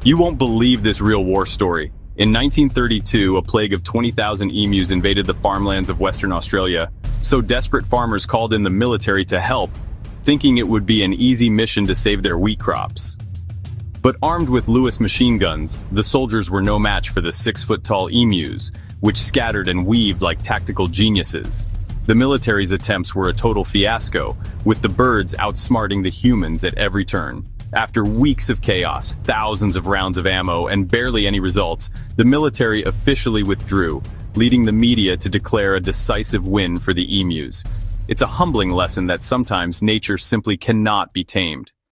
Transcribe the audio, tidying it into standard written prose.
You won't believe this real war story. In 1932, a plague of 20,000 emus invaded the farmlands of Western Australia, so desperate farmers called in the military to help, thinking it would be an easy mission to save their wheat crops. But armed with Lewis machine guns, the soldiers were no match for the 6-foot-tall emus, which scattered and weaved like tactical geniuses. The military's attempts were a total fiasco, with the birds outsmarting the humans at every turn. After weeks of chaos, thousands of rounds of ammo, and barely any results, the military officially withdrew, leading the media to declare a decisive win for the emus. It's a humbling lesson that sometimes nature simply cannot be tamed.